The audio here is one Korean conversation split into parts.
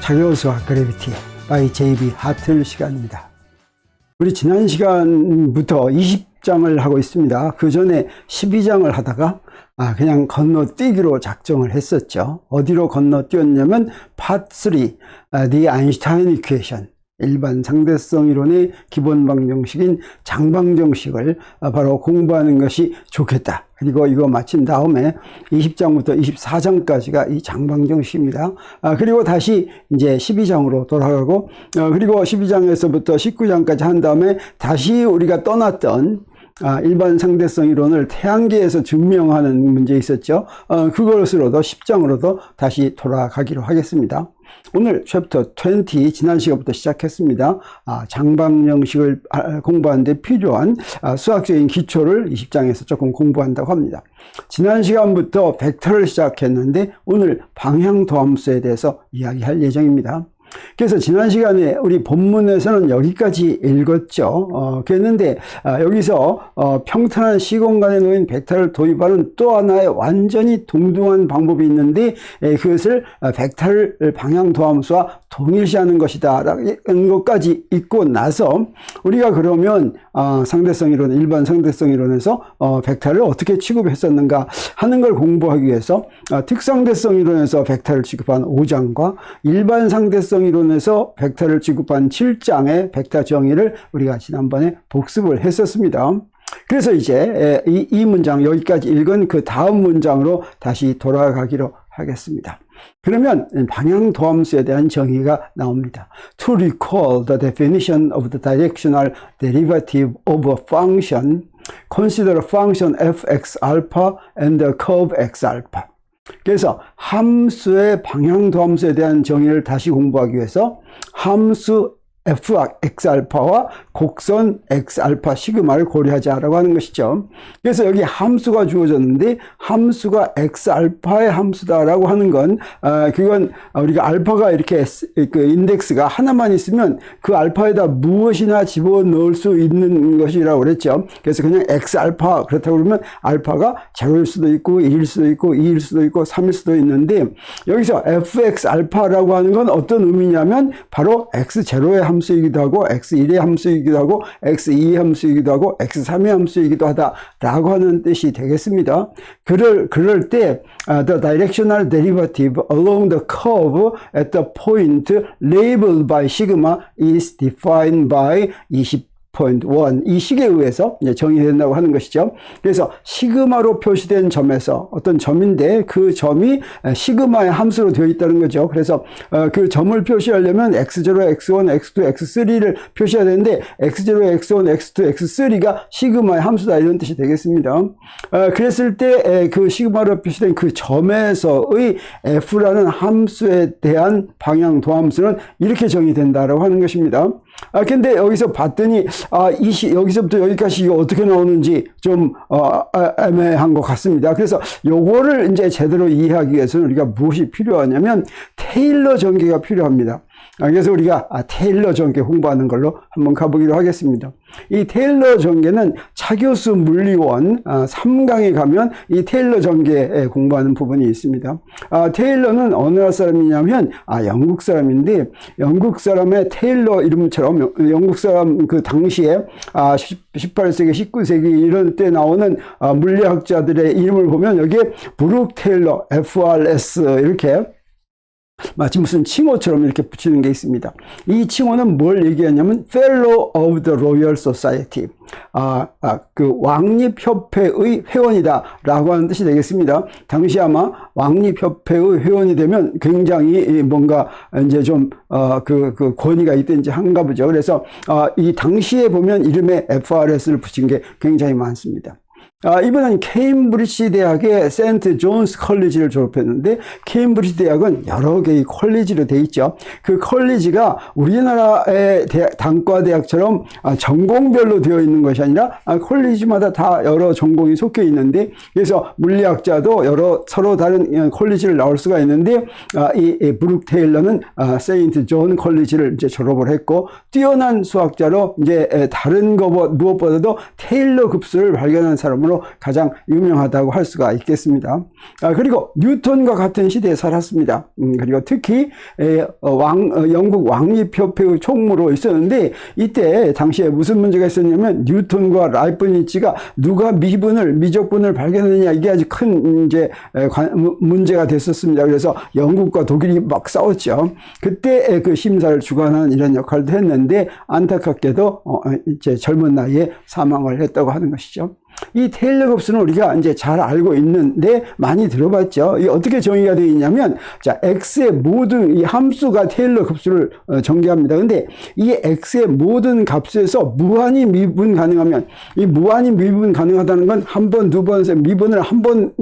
자교수와 그래비티 by JB 하틀 시간입니다. 우리 지난 시간부터 20장을 하고 있습니다. 그 전에 12장을 하다가 그냥 건너뛰기로 작정을 했었죠. 어디로 건너뛰었냐면 파트 3, The Einstein Equation, 일반 상대성 이론의 기본 방정식인 장방정식을 바로 공부하는 것이 좋겠다. 그리고 이거 마친 다음에 20장부터 24장까지가 이 장방정식입니다. 그리고 다시 이제 12장으로 돌아가고, 그리고 12장에서부터 19장까지 한 다음에 다시 우리가 떠났던 일반 상대성 이론을 태양계에서 증명하는 문제 있었죠. 그것으로도 10장으로도 다시 돌아가기로 하겠습니다. 오늘 챕터 20, 지난 시간부터 시작했습니다. 장방정식을 공부하는 데 필요한 수학적인 기초를 20장에서 조금 공부한다고 합니다. 지난 시간부터 벡터를 시작했는데 오늘 방향도함수에 대해서 이야기할 예정입니다. 그래서 지난 시간에 우리 본문에서는 여기까지 읽었죠. 그랬는데 여기서 평탄한 시공간에 놓인 벡터를 도입하는 또 하나의 완전히 동등한 방법이 있는데 그것을 벡터를 방향도함수와 동일시하는 것이다 라는 것까지 읽고 나서 우리가 그러면 상대성 이론, 일반 상대성 이론에서 벡터를 어떻게 취급했었는가 하는 걸 공부하기 위해서 특상대성 이론에서 벡터를 취급한 5장과 일반 상대성 이론에서 벡터를 취급한 7장의 벡터 정의를 우리가 지난번에 복습을 했었습니다. 그래서 이제 이 문장, 여기까지 읽은 그 다음 문장으로 다시 돌아가기로 하겠습니다. 그러면 방향도함수에 대한 정의가 나옵니다. To recall the definition of the directional derivative of a function, consider a function fx alpha and the curve x alpha. 그래서 함수의 방향도함수에 대한 정의를 다시 공부하기 위해서 함수 fx알파와 곡선 x알파 시그마를 고려하자라고 하는 것이죠. 그래서 여기 함수가 주어졌는데 함수가 x알파의 함수다라고 하는 건 그건 우리가 알파가 이렇게 그 인덱스가 하나만 있으면 그 알파에다 무엇이나 집어넣을 수 있는 것이라고 그랬죠. 그래서 그냥 x알파 그렇다고 그러면 알파가 0일 수도 있고 1일 수도 있고 2일 수도 있고 3일 수도 있는데 여기서 fx알파라고 하는 건 어떤 의미냐면 바로 x0의 함수이기도 하고 x1의 함수이기도 하고 x2의 함수이기도 하고 x3의 함수이기도 하다라고 하는 뜻이 되겠습니다. 그럴 때 the directional derivative along the curve at the point labeled by sigma is defined by 20.1 이 식에 의해서 정의된다고 하는 것이죠. 그래서 시그마로 표시된 점에서 어떤 점인데 그 점이 시그마의 함수로 되어 있다는 거죠. 그래서 그 점을 표시하려면 x0, x1, x2, x3를 표시해야 되는데 x0, x1, x2, x3가 시그마의 함수다 이런 뜻이 되겠습니다. 그랬을 때 그 시그마로 표시된 그 점에서의 f라는 함수에 대한 방향도함수는 이렇게 정의된다라고 하는 것입니다. 근데 여기서 봤더니 여기서부터 여기까지 이거 어떻게 나오는지 좀 애매한 것 같습니다. 그래서 요거를 이제 제대로 이해하기 위해서는 우리가 무엇이 필요하냐면 테일러 전개가 필요합니다. 그래서 우리가 테일러 전개 공부하는 걸로 한번 가보기로 하겠습니다. 이 테일러 전개는 차교수 물리원 3강에 가면 이 테일러 전개 공부하는 부분이 있습니다. 테일러는 어느 나라 사람이냐면 영국 사람인데 영국 사람의 테일러 이름처럼 영국 사람 그 당시에 18세기, 19세기 이런 때 나오는 물리학자들의 이름을 보면 여기에 브룩 테일러, FRS 이렇게 마치 무슨 칭호처럼 이렇게 붙이는 게 있습니다. 이 칭호는 뭘 얘기하냐면 Fellow of the Royal Society, 그 왕립협회의 회원이다 라고 하는 뜻이 되겠습니다. 당시 아마 왕립협회의 회원이 되면 굉장히 뭔가 이제 좀 그 권위가 있든지 한가 보죠. 그래서 이 당시에 보면 이름에 FRS를 붙인 게 굉장히 많습니다. 이분은 케임브리지 대학의 세인트 존스 컬리지를 졸업했는데 케임브리지 대학은 여러 개의 컬리지로 돼 있죠. 그 컬리지가 우리나라의 단과대학처럼 전공별로 되어 있는 것이 아니라 컬리지마다 다 여러 전공이 속해 있는데 그래서 물리학자도 서로 다른 컬리지를 나올 수가 있는데 이 브룩 테일러는 세인트 존 컬리지를 이제 졸업을 했고 뛰어난 수학자로 이제 다른 거 무엇보다도 테일러 급수를 발견한 사람으로 이름으로 가장 유명하다고 할 수가 있겠습니다. 그리고 뉴턴과 같은 시대에 살았습니다. 그리고 특히 영국 왕립협회의 총무로 있었는데 이때 당시에 무슨 문제가 있었냐면 뉴턴과 라이프니츠가 누가 미적분을 발견했느냐 이게 아주 큰 이제 문제가 됐었습니다. 그래서 영국과 독일이 막 싸웠죠. 그때 그 심사를 주관하는 이런 역할도 했는데 안타깝게도 이제 젊은 나이에 사망을 했다고 하는 것이죠. 이 테일러 곱수는 우리가 이제 잘 알고 있는데 많이 들어봤죠. 이 어떻게 정의가 되어 있냐면, 자, x의 모든 이 함수가 테일러 곱수를 전개합니다. 근데 이 x의 모든 값에서 무한히 미분 가능하면, 이 무한히 미분 가능하다는 건 한 번, 두 번, 미분을 한 번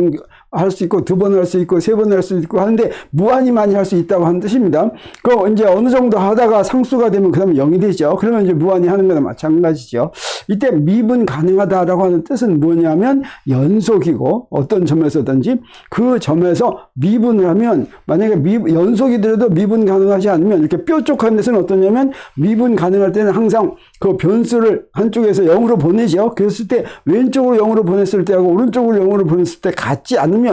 할 수 있고, 두 번을 할 수 있고, 세 번을 할 수 있고 하는데 무한히 많이 할 수 있다고 하는 뜻입니다. 그럼 이제 어느 정도 하다가 상수가 되면 그 다음에 0이 되죠. 그러면 이제 무한히 하는 거나 마찬가지죠. 이때 미분 가능하다라고 하는 뜻은 뭐냐면 연속이고 어떤 점에서든지 그 점에서 미분을 하면 만약에 연속이더라도 미분 가능하지 않으면 이렇게 뾰족한 데서는 어떠냐면 미분 가능할 때는 항상 그 변수를 한쪽에서 0으로 보내죠. 그랬을 때 왼쪽으로 0으로 보냈을 때하고 오른쪽으로 0으로 보냈을 때 같지 않으면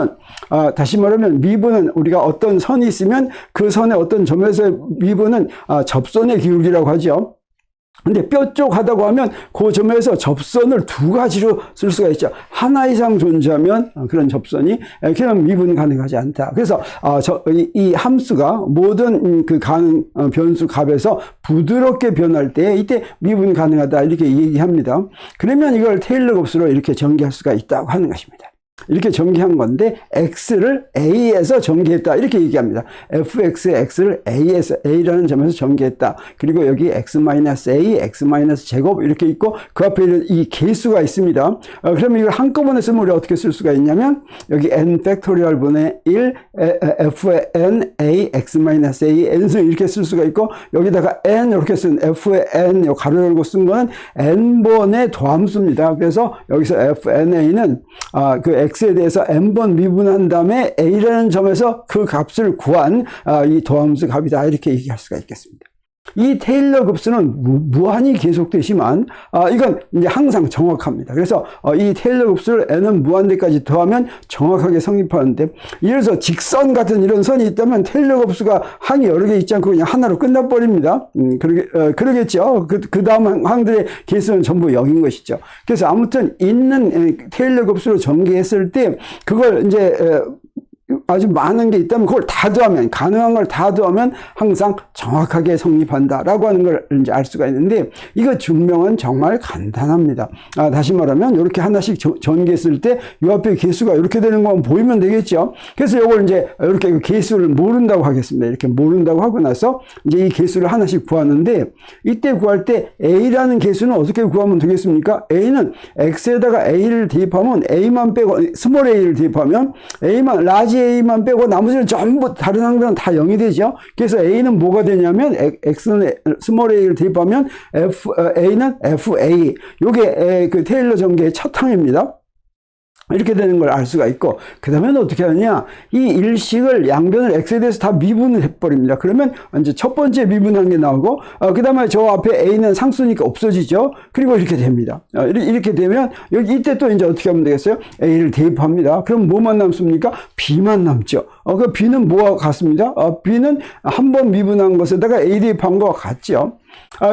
다시 말하면 미분은 우리가 어떤 선이 있으면 그 선의 어떤 점에서의 미분은 접선의 기울기라고 하죠. 근데 뾰족하다고 하면 그 점에서 접선을 두 가지로 쓸 수가 있죠. 하나 이상 존재하면 그런 접선이 그냥 미분 가능하지 않다. 그래서 이 함수가 모든 그 변수 값에서 부드럽게 변할 때 이때 미분 가능하다 이렇게 얘기합니다. 그러면 이걸 테일러 곱수로 이렇게 전개할 수가 있다고 하는 것입니다. 이렇게 전개한 건데 x를 a에서 전개했다 이렇게 얘기합니다. fx의 x를 a라는 점에서 전개했다. 그리고 여기 x-a, x-제곱 이렇게 있고 그 앞에 이 계수가 있습니다. 그러면 이걸 한꺼번에 쓰면 우리 어떻게 쓸 수가 있냐면 여기 n 팩토리얼 분의 1 f의 n a x-a n을 이렇게 쓸 수가 있고 여기다가 n 이렇게 쓴 f의 n 가로 열고 쓴 거는 n번의 도함수입니다. 그래서 여기서 fna는 그 x에 대해서 n번 미분한 다음에 a라는 점에서 그 값을 구한 이 도함수 값이다 이렇게 얘기할 수가 있겠습니다. 이 테일러 곱수는 무한히 계속되지만 이건 이제 항상 정확합니다. 그래서 이 테일러 곱수를 n은 무한대까지 더하면 정확하게 성립하는데 예를 들어서 직선 같은 이런 선이 있다면 테일러 곱수가 항이 여러 개 있지 않고 그냥 하나로 끝나버립니다. 그러겠죠. 그 다음 항들의 개수는 전부 0인 것이죠. 그래서 아무튼 있는 테일러 곱수로 전개했을 때 그걸 이제 아주 많은 게 있다면 그걸 다 더하면 가능한 걸 다 더하면 항상 정확하게 성립한다라고 하는 걸 이제 알 수가 있는데 이거 증명은 정말 간단합니다. 다시 말하면 이렇게 하나씩 전개했을 때 이 앞에 개수가 이렇게 되는 것만 보이면 되겠죠. 그래서 이걸 이제 이렇게 개수를 모른다고 하겠습니다. 이렇게 모른다고 하고 나서 이제 이 개수를 하나씩 구하는데 이때 구할 때 a라는 개수는 어떻게 구하면 되겠습니까? a는 x에다가 a를 대입하면 a만 빼고 스몰 a를 대입하면 라지 a만 빼고 나머지는 전부 다른 항들은 다 0이 되죠. 그래서 a는 뭐가 되냐면 x는 스몰 a를 대입하면 a는 fa. 요게 그 테일러 전개의 첫 항입니다. 이렇게 되는 걸 알 수가 있고 그 다음에는 어떻게 하느냐 이 일식을 양변을 x에 대해서 다 미분을 해버립니다. 그러면 이제 첫 번째 미분한 게 나오고 그 다음에 저 앞에 a는 상수니까 없어지죠. 그리고 이렇게 됩니다. 이렇게 되면 여기 이때 또 이제 어떻게 하면 되겠어요? a를 대입합니다. 그럼 뭐만 남습니까? b만 남죠. 그 b는 뭐와 같습니다? b는 한 번 미분한 것에다가 a 대입한 거와 같죠.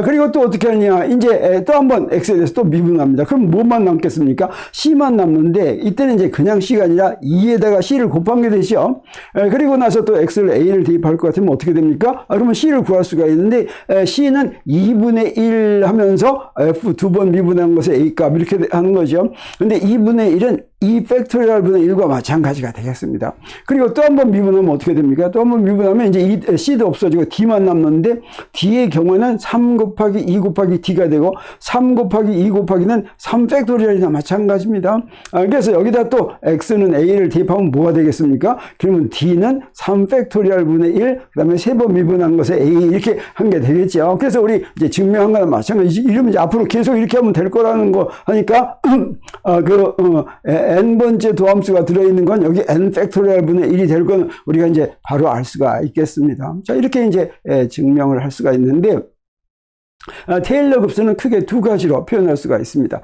그리고 또 어떻게 하냐 이제 또 한번 x에 대해서 또 미분합니다. 그럼 뭐만 남겠습니까? c만 남는데 이때는 이제 그냥 c가 아니라 2에다가 c를 곱한 게 되죠. 그리고 나서 또 x를 a를 대입할 것 같으면 어떻게 됩니까? 그러면 c를 구할 수가 있는데 c는 2분의 1 하면서 f 두 번 미분한 것에 a 값 이렇게 하는 거죠. 근데 2분의 1은 2 팩토리얼 분의 1과 마찬가지가 되겠습니다. 그리고 또 한 번 미분하면 어떻게 됩니까? 또 한 번 미분하면 이제 c도 없어지고 d만 남는데 d의 경우에는 3 곱하기 2 곱하기 d가 되고 3 곱하기 2 곱하기는 3 팩토리얼이나 마찬가지입니다. 그래서 여기다 또 x는 a를 대입하면 뭐가 되겠습니까? 그러면 d는 3 팩토리얼 분의 1, 그 다음에 세 번 미분한 것에 a 이렇게 한 게 되겠죠. 그래서 우리 이제 증명한 거나 마찬가지. 이러면 이제 앞으로 계속 이렇게 하면 될 거라는 거 하니까 n번째 도함수가 들어있는 건 여기 n 팩토리얼 분의 1이 될 건 우리가 이제 바로 알 수가 있겠습니다. 자, 이렇게 이제 증명을 할 수가 있는데 테일러 급수는 크게 두 가지로 표현할 수가 있습니다.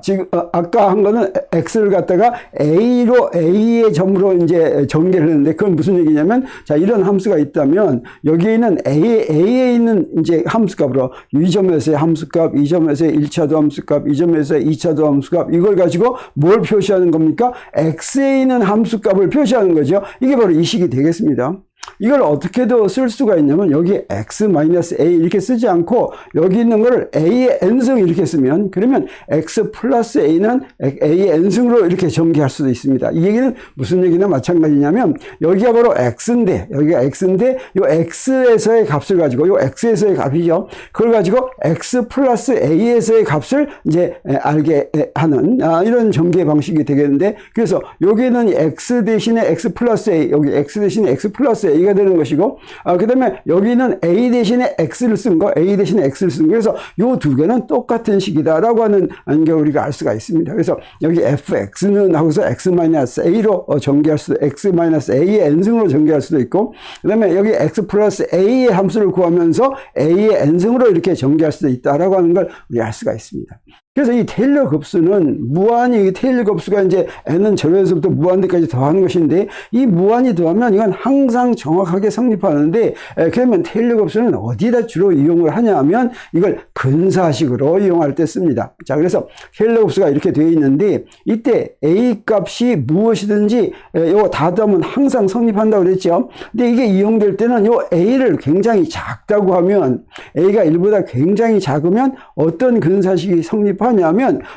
지금 아까 한 거는 x를 갖다가 a의 점으로 이제 전개를 했는데, 그건 무슨 얘기냐면, 자, 이런 함수가 있다면 여기에 있는 a에 있는 이제 함수값으로 이 점에서의 함수값, 이 점에서의 1차도 함수값, 이 점에서의 2차도 함수값, 이걸 가지고 뭘 표시하는 겁니까? x에 있는 함수값을 표시하는 거죠. 이게 바로 이 식이 되겠습니다. 이걸 어떻게도 쓸 수가 있냐면, 여기 x-a 이렇게 쓰지 않고 여기 있는 거를 a의 n승 이렇게 쓰면, 그러면 x 플러스 a는 a의 n승으로 이렇게 전개할 수도 있습니다. 이 얘기는 무슨 얘기나 마찬가지냐면, 여기가 바로 x인데, 여기가 x인데 요 x에서의 값을 가지고, 요 x에서의 값이죠, 그걸 가지고 x 플러스 a에서의 값을 이제 알게 하는 이런 전개 방식이 되겠는데, 그래서 여기는 x 대신에 x 플러스 a, 여기 x 대신에 x 플러스 a가 되는 것이고, 그 다음에 여기는 a 대신에 x를 쓴 거, a 대신에 x를 쓴 거. 그래서 요 두 개는 똑같은 식이다라고 하는 게 우리가 알 수가 있습니다. 그래서 여기 fx는 하고서 x-a로 전개할 수도, x-a의 n승으로 전개할 수도 있고, 그 다음에 여기 x 플러스 a의 함수를 구하면서 a의 n승으로 이렇게 전개할 수도 있다라고 하는 걸 우리 알 수가 있습니다. 그래서 이 테일러 급수는 무한히, 테일러 급수가 이제 n은 0에서부터 무한대까지 더하는 것인데, 이 무한히 더하면 이건 항상 정확하게 성립하는데, 그러면 테일러 급수는 어디에다 주로 이용을 하냐 하면 이걸 근사식으로 이용할 때 씁니다. 자, 그래서 테일러 급수가 이렇게 되어 있는데, 이때 a 값이 무엇이든지 이거 다 더하면 항상 성립한다고 그랬죠. 근데 이게 이용될 때는 요 a를 굉장히 작다고 하면, a가 1보다 굉장히 작으면 어떤 근사식이 성립하냐면,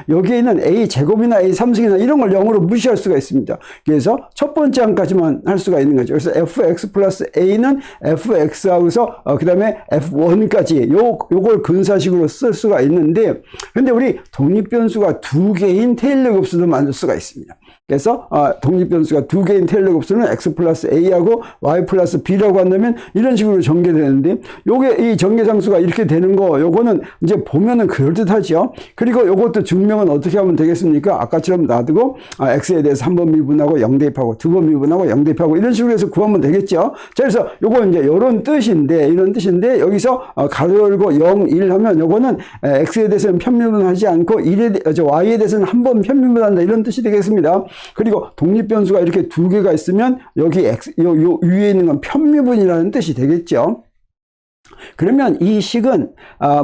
여기에 있는 a 제곱이나 a 3승이나 이런 걸 0으로 무시할 수가 있습니다. 그래서 첫 번째 항까지만 할 수가 있는 거죠. 그래서 fx 플러스 a는 fx하고서 그 다음에 f1까지 요걸 근사식으로 쓸 수가 있는데, 근데 우리 독립변수가 두 개인 테일러 급수도 만들 수가 있습니다. 그래서 독립변수가 두 개인 테일러 급수는 x 플러스 a하고 y 플러스 b라고 한다면 이런 식으로 전개되는데, 요게 이 전개상수가 이렇게 되는 거, 요거는 이제 보면은 그럴듯하죠. 그리고 요것도 증명은 어떻게 하면 되겠습니까? 아까처럼 놔두고 x에 대해서 한 번 미분하고 0 대입하고, 두 번 미분하고 0 대입하고, 이런 식으로 해서 구하면 되겠죠. 자, 그래서 요거 이제 요런 뜻인데, 이런 뜻인데, 여기서 가로 열고 0, 1 하면 요거는 x에 대해서는 편미분하지 않고 y에 대해서는 한 번 편미분한다, 이런 뜻이 되겠습니다. 그리고 독립변수가 이렇게 두 개가 있으면 여기 요 위에 있는 건 편미분이라는 뜻이 되겠죠. 그러면 이 식은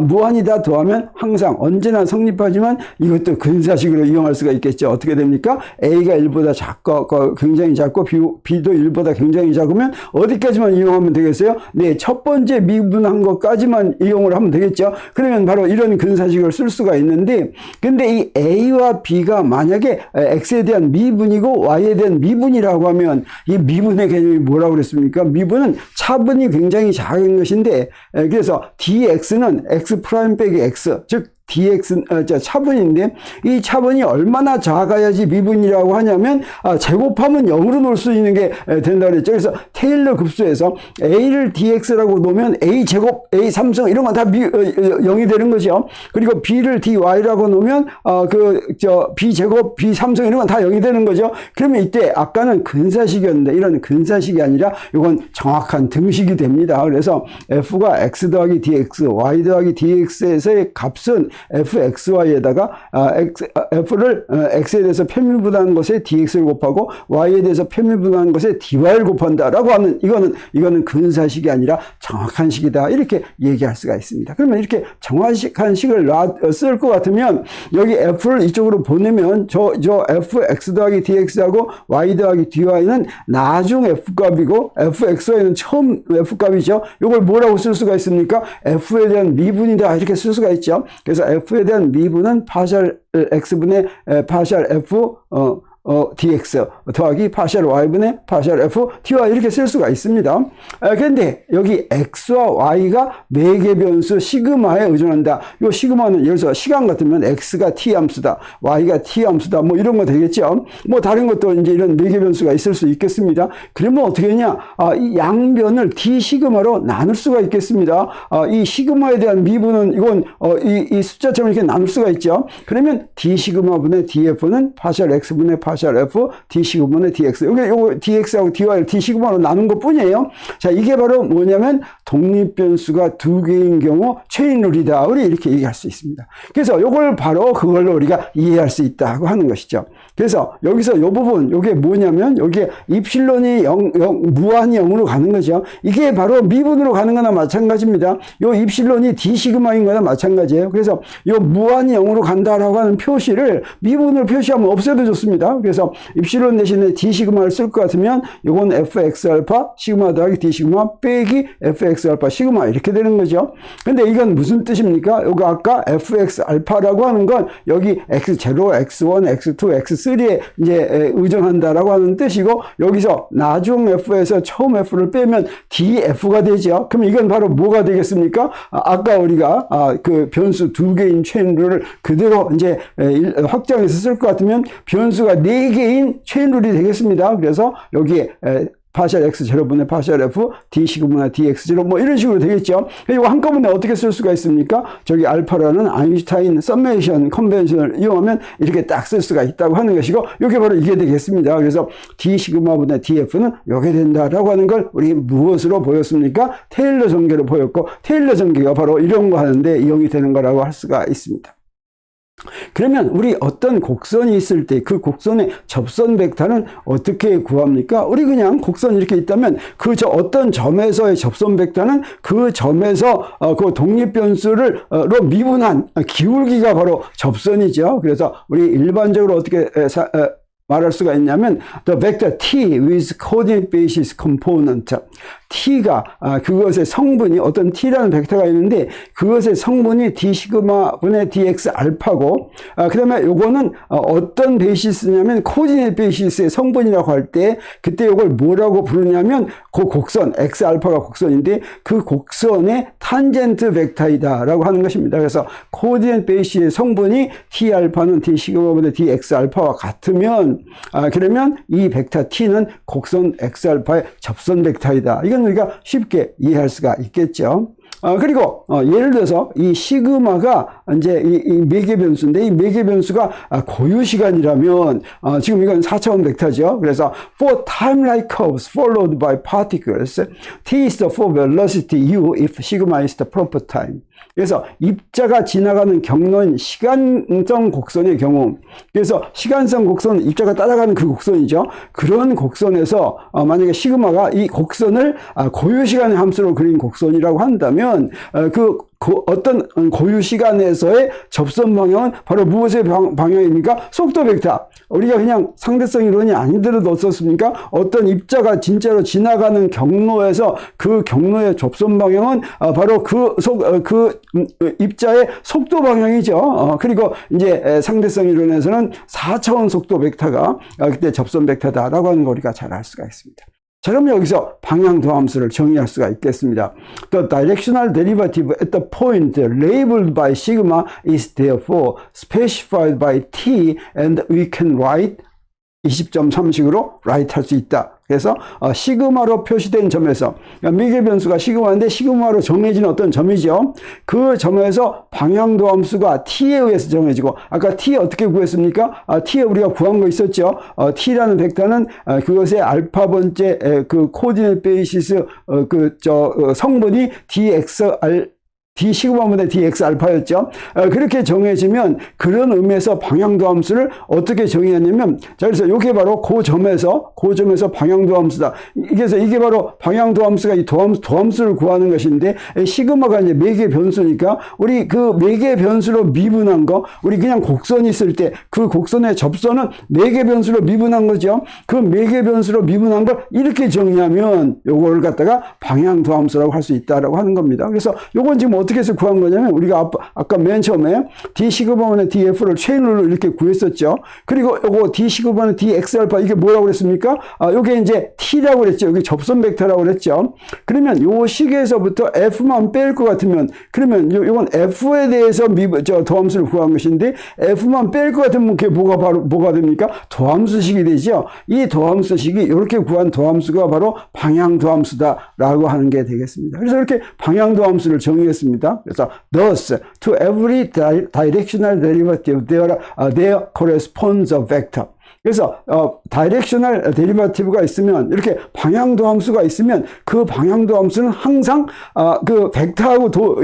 무한이다 더하면 항상 언제나 성립하지만 이것도 근사식으로 이용할 수가 있겠죠. 어떻게 됩니까? a가 1보다 작고 굉장히 작고 b도 1보다 굉장히 작으면 어디까지만 이용하면 되겠어요? 네, 첫 번째 미분한 것까지만 이용을 하면 되겠죠. 그러면 바로 이런 근사식을 쓸 수가 있는데, 근데 이 a와 b가 만약에 x에 대한 미분이고 y에 대한 미분이라고 하면, 이 미분의 개념이 뭐라고 그랬습니까? 미분은 차분이 굉장히 작은 것인데, 그래서 dx는 x 프라임 빼기 x, 즉 dx 차분인데, 이 차분이 얼마나 작아야지 미분이라고 하냐면 제곱하면 0으로 놓을 수 있는 게 된다 그랬죠. 그래서 테일러 급수에서 a를 dx라고 놓으면 a 제곱, a 3승 이런 건 다 0이 되는 거죠. 그리고 b를 dy라고 놓으면 b 제곱, b 3승 이런 건 다 0이 되는 거죠. 그러면 이때 아까는 근사식이었는데 이런 근사식이 아니라 이건 정확한 등식이 됩니다. 그래서 f가 x 더하기 dx, y 더하기 dx에서의 값은 fxy에다가 f를 x에 대해서 편미분한 것에 dx를 곱하고 y에 대해서 편미분한 것에 dy를 곱한다라고 하는, 이거는 근사식이 아니라 정확한 식이다, 이렇게 얘기할 수가 있습니다. 그러면 이렇게 정확한 식을 쓸 것 같으면 여기 f를 이쪽으로 보내면 저 fx 더하기 dx하고 y 더하기 dy는 나중 f값이고 fxy는 처음 f값이죠. 이걸 뭐라고 쓸 수가 있습니까? f에 대한 미분이다, 이렇게 쓸 수가 있죠. 그래서 f에 대한 미분은 파셜 x분의 파셜 f dx 더하기 파셜 y분의 파셜 f dy 이렇게 쓸 수가 있습니다. 그런데 여기 x와 y가 매개 변수 시그마에 의존한다. 이 시그마는 예를 들어서 시간 같으면 x가 t 함수다, y가 t 함수다, 뭐 이런 거 되겠죠. 뭐 다른 것도 이제 이런 매개 변수가 있을 수 있겠습니다. 그러면 어떻게 하냐? 이 양변을 d 시그마로 나눌 수가 있겠습니다. 이 시그마에 대한 미분은 이건 이 숫자처럼 이렇게 나눌 수가 있죠. 그러면 d 시그마분의 df는 파셜 x분의 파셜 파셜 F D 시그마분의 DX. 요거 DX하고 DY를 D 시그마로 나눈 것 뿐이에요. 자, 이게 바로 뭐냐면 독립변수가 두 개인 경우 체인룰이다. 우리 이렇게 얘기할 수 있습니다. 그래서 요걸 바로 그걸로 우리가 이해할 수 있다고 하는 것이죠. 그래서 여기서 요 부분, 요게 뭐냐면 요게 입실론이 무한히 0으로 가는 거죠. 이게 바로 미분으로 가는 거나 마찬가지입니다. 요 입실론이 D 시그마인 거나 마찬가지예요. 그래서 요 무한히 0으로 간다라고 하는 표시를 미분으로 표시하면 없애도 좋습니다. 그래서 입실론 대신에 D 시그마를 쓸 것 같으면 요건 fx 알파 시그마 더하기 D 시그마 빼기 fx 알파 시그마 이렇게 되는 거죠. 근데 이건 무슨 뜻입니까? 요거 아까 fx 알파라고 하는 건 여기 x0, x1, x2, x3에 이제 의존한다라고 하는 뜻이고 여기서 나중 f에서 처음 f를 빼면 df가 되죠. 그럼 이건 바로 뭐가 되겠습니까? 아까 우리가 그 변수 두 개인 체인룰을 그대로 이제 확장해서 쓸 것 같으면 변수가 네 개인 체인룰이 되겠습니다. 그래서 여기에 파셜 x0분의 파셜 f d 시그마 dx0 뭐 이런 식으로 되겠죠. 이거 한꺼번에 어떻게 쓸 수가 있습니까? 저기 알파라는 아인슈타인 썸메이션 컨벤션을 이용하면 이렇게 딱 쓸 수가 있다고 하는 것이고 이게 바로 이게 되겠습니다. 그래서 d 시그마분의 df는 이게 된다라고 하는 걸 우리 무엇으로 보였습니까? 테일러 전개로 보였고 테일러 전개가 바로 이런 거 하는데 이용이 되는 거라고 할 수가 있습니다. 그러면 우리 어떤 곡선이 있을 때 그 곡선의 접선 벡터는 어떻게 구합니까? 우리 그냥 곡선이 이렇게 있다면 그 어떤 점에서의 접선 벡터는 그 점에서 그 독립변수를 로 미분한 기울기가 바로 접선이죠. 그래서 우리 일반적으로 어떻게 말할 수가 있냐면 the vector t with coordinate basis component t가 그것의 성분이 어떤 t라는 벡터가 있는데 그것의 성분이 d 시그마 분의 dx 알파고 그 다음에 요거는 어떤 베이시스냐면 코디네이트 베이시스의 성분이라고 할 때 그때 요걸 뭐라고 부르냐면 그 곡선 x 알파가 곡선인데 그 곡선의 탄젠트 벡터이다 라고 하는 것입니다. 그래서 코디네이트 베이시스의 성분이 t 알파는 d 시그마 분의 dx 알파와 같으면 그러면 이 벡터 t는 곡선 x 알파의 접선 벡터이다. 이건 우리가 쉽게 이해할 수가 있겠죠. 그리고 예를 들어서 이 시그마가 이제 이 매개 변수인데 이 매개 변수가 고유 시간이라면 지금 이건 4차원 벡터죠. 그래서 for time-like curves followed by particles, t is the for velocity u if sigma is the proper time. 그래서 입자가 지나가는 경로인 시간성 곡선의 경우, 그래서 시간성 곡선은 입자가 따라가는 그 곡선이죠. 그런 곡선에서 만약에 시그마가 이 곡선을 고유 시간의 함수로 그린 곡선이라고 한다면 그 어떤 고유 시간에서의 접선 방향은 바로 무엇의 방향입니까? 속도 벡터. 우리가 그냥 상대성 이론이 아니더라도 어떻습니까? 어떤 입자가 진짜로 지나가는 경로에서 그 경로의 접선 방향은 바로 그 입자의 속도 방향이죠. 그리고 이제 상대성 이론에서는 4차원 속도 벡터가 그때 접선 벡터다라고 하는 거 우리가 잘 알 수가 있습니다. 자, 그럼 여기서 방향도함수를 정의할 수가 있겠습니다. The directional derivative at the point labeled by sigma is therefore specified by t and we can write 20.3식으로 write 할 수 있다. 그래서 시그마로 표시된 점에서 미개 변수가 시그마인데 시그마로 정해진 어떤 점이죠. 그 점에서 방향도함수가 t에 의해서 정해지고 아까 t 어떻게 구했습니까? t에 우리가 구한 거 있었죠. t라는 벡터는 그것의 알파 번째 그 코디네이트 베이시스 성분이 d 시그마분의 dx 알파였죠. 그렇게 정해지면 그런 의미에서 방향도함수를 어떻게 정의하냐면 자 그래서 이게 바로 그 점에서 방향도함수다. 그래서 이게 바로 방향도함수가 이 도함수를 구하는 것인데 시그마가 이제 매개 변수니까 우리 그 매개 변수로 미분한 거 우리 그냥 곡선이 있을 때 그 곡선의 접선은 매개 변수로 미분한 거죠. 그 매개 변수로 미분한 걸 이렇게 정의하면 요걸 갖다가 방향도함수라고 할 수 있다라고 하는 겁니다. 그래서 요건 지금 어떻게 해서 구한 거냐면 우리가 아까 맨 처음에 d 시그마분의 df를 체인룰로 이렇게 구했었죠. 그리고 요거 d 시그마분의 dx 알파 이게 뭐라고 그랬습니까? 요게 이제 t라고 그랬죠. 여기 접선 벡터라고 그랬죠. 그러면 요 식에서부터 f만 뺄 것 같으면 그러면 요건 f에 대해서 도함수를 구한 것인데 f만 뺄 것 같으면 그게 뭐가 됩니까? 도함수식이 되죠. 이 도함수식이 이렇게 구한 도함수가 바로 방향도함수다라고 하는 게 되겠습니다. 그래서 이렇게 방향도함수를 정의했습니다. 그래서 thus to every directional derivative there corresponds a vector. 그래서 다이렉셔널 데리바티브가 있으면, 이렇게 방향도 함수가 있으면 그 방향도 함수는 항상 그 벡터하고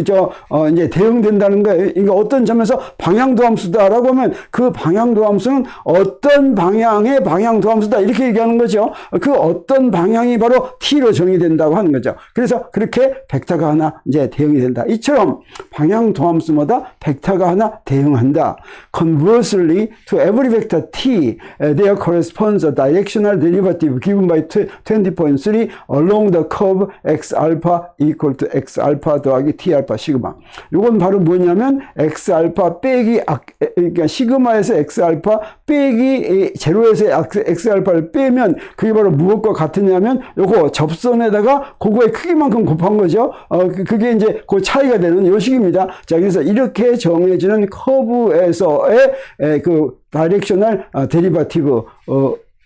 이제 대응된다는 거예요. 이거 어떤 점에서 방향도 함수다라고 하면 그 방향도 함수는 어떤 방향의 방향도 함수다 이렇게 얘기하는 거죠. 그 어떤 방향이 바로 t로 정의된다고 하는 거죠. 그래서 그렇게 벡터가 하나 이제 대응이 된다. 이처럼 방향도 함수마다 벡터가 하나 대응한다. Conversely, to every vector t, there corresponds a directional derivative given by 20.3 along the curve x alpha equal to x alpha 더하기 t alpha 시그마. 이건 바로 뭐냐면 x 알파 빼기 그러니까 시그마에서 x 알파 빼기 제로에서 x 알파를 빼면 그게 바로 무엇과 같으냐면 요거 접선에다가 그거의 크기만큼 곱한 거죠. 그게 이제 그 차이가 되는 요 식입니다. 자, 그래서 이렇게 정해지는 커브에서의 그 다이렉셔널 데리바티브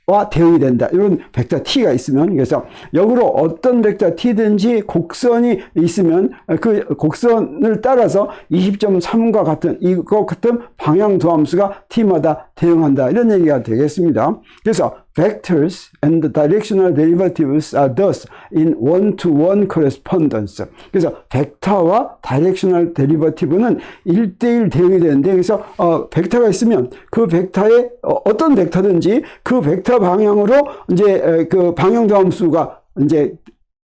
와 대응이 된다. 이런 벡터 t가 있으면, 그래서 역으로 어떤 벡터 t든지 곡선이 있으면 그 곡선을 따라서 20.3과 같은 이거 같은 방향도 함수가 t마다 대응한다. 이런 얘기가 되겠습니다. 그래서 vectors and the directional derivatives are thus in one-to-one correspondence. 그래서 벡터와 다이렉셔널 데리버티브는 1대1 대응이 되는데, 그래서 벡터가 있으면 그 벡터의 어떤 벡터든지 그 벡터 방향으로 이제 그 방향도 함수가 이제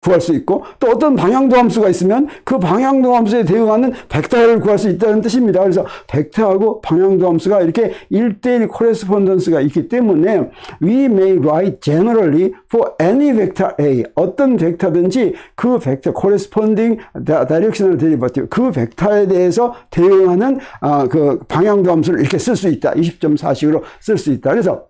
구할 수 있고, 또 어떤 방향도 함수가 있으면 그 방향도 함수에 대응하는 벡터를 구할 수 있다는 뜻입니다. 그래서 벡터하고 방향도 함수가 이렇게 1대1 코레스폰던스가 있기 때문에 we may write generally for any vector A, 어떤 벡터든지 그 벡터 corresponding directional derivative, 그 벡터에 대해서 대응하는 그 방향도 함수를 이렇게 쓸 수 있다. 20.4식으로 쓸 수 있다. 그래서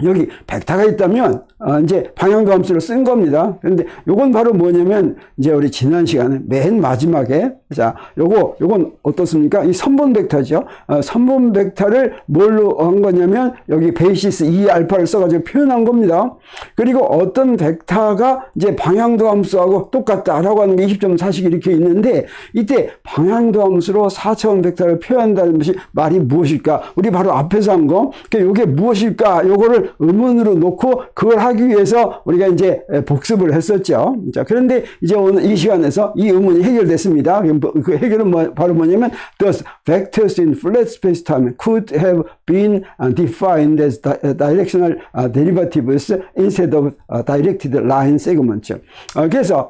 여기 벡터가 있다면 이제 방향도 함수를 쓴 겁니다. 그런데 요건 바로 뭐냐면, 이제 우리 지난 시간에 맨 마지막에, 자, 요건 어떻습니까? 이 선분 벡터죠. 선분 벡터를 뭘로 한 거냐면 여기 베이시스 2 알파를 써가지고 표현한 겁니다. 그리고 어떤 벡터가 이제 방향도 함수하고 똑같다라고 하는 게 20.4식 이렇게 있는데, 이때 방향도 함수로 4차원 벡터를 표현한다는 것이 말이 무엇일까? 우리 바로 앞에서 한 거, 요게 무엇일까? 요거를 의문으로 놓고 그걸 하기 위해서 우리가 이제 복습을 했었죠. 자, 그런데 이제 오늘 이 시간에서 이 의문이 해결됐습니다. 그 해결은 바로 뭐냐면, thus vectors in flat space-time could have been defined as directional derivatives instead of directed line segments. 그래서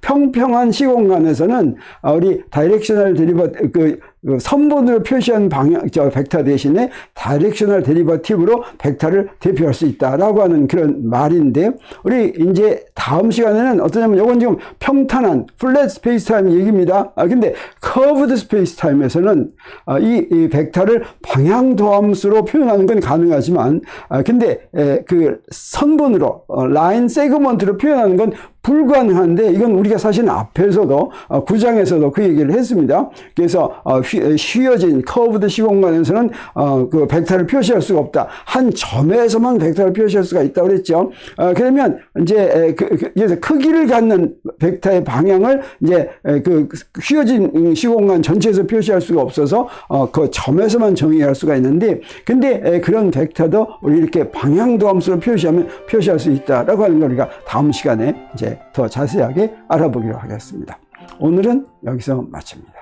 평평한 시공간에서는 우리 다이렉셔널 데리버티브 선분으로 표시한 벡터 대신에 다이렉셔널 데리버티브로 벡터를 대표할 수 있다라고 하는 그런 말인데, 우리 이제 다음 시간에는 어떠냐면, 이건 지금 평탄한 플랫 스페이스 타임 얘기입니다. 근데 커브드 스페이스 타임에서는 이 벡터를 방향도 함수로 표현하는 건 가능하지만, 근데 그 선분으로 라인 세그먼트로 표현하는 건 불가능한데, 이건 우리가 사실 앞에서도 9장에서도 그 얘기를 했습니다. 그래서 휘어진 커브드 시공간에서는 그 벡터를 표시할 수가 없다. 한 점에서만 벡터를 표시할 수가 있다고 그랬죠. 그러면 이제 그래서 크기를 갖는 벡터의 방향을 이제 그 휘어진 시공간 전체에서 표시할 수가 없어서 그 점에서만 정의할 수가 있는데, 근데 그런 벡터도 우리 이렇게 방향도 함수로 표시할 수 있다라고 하는 걸 우리가 다음 시간에 이제 더 자세하게 알아보기로 하겠습니다. 오늘은 여기서 마칩니다.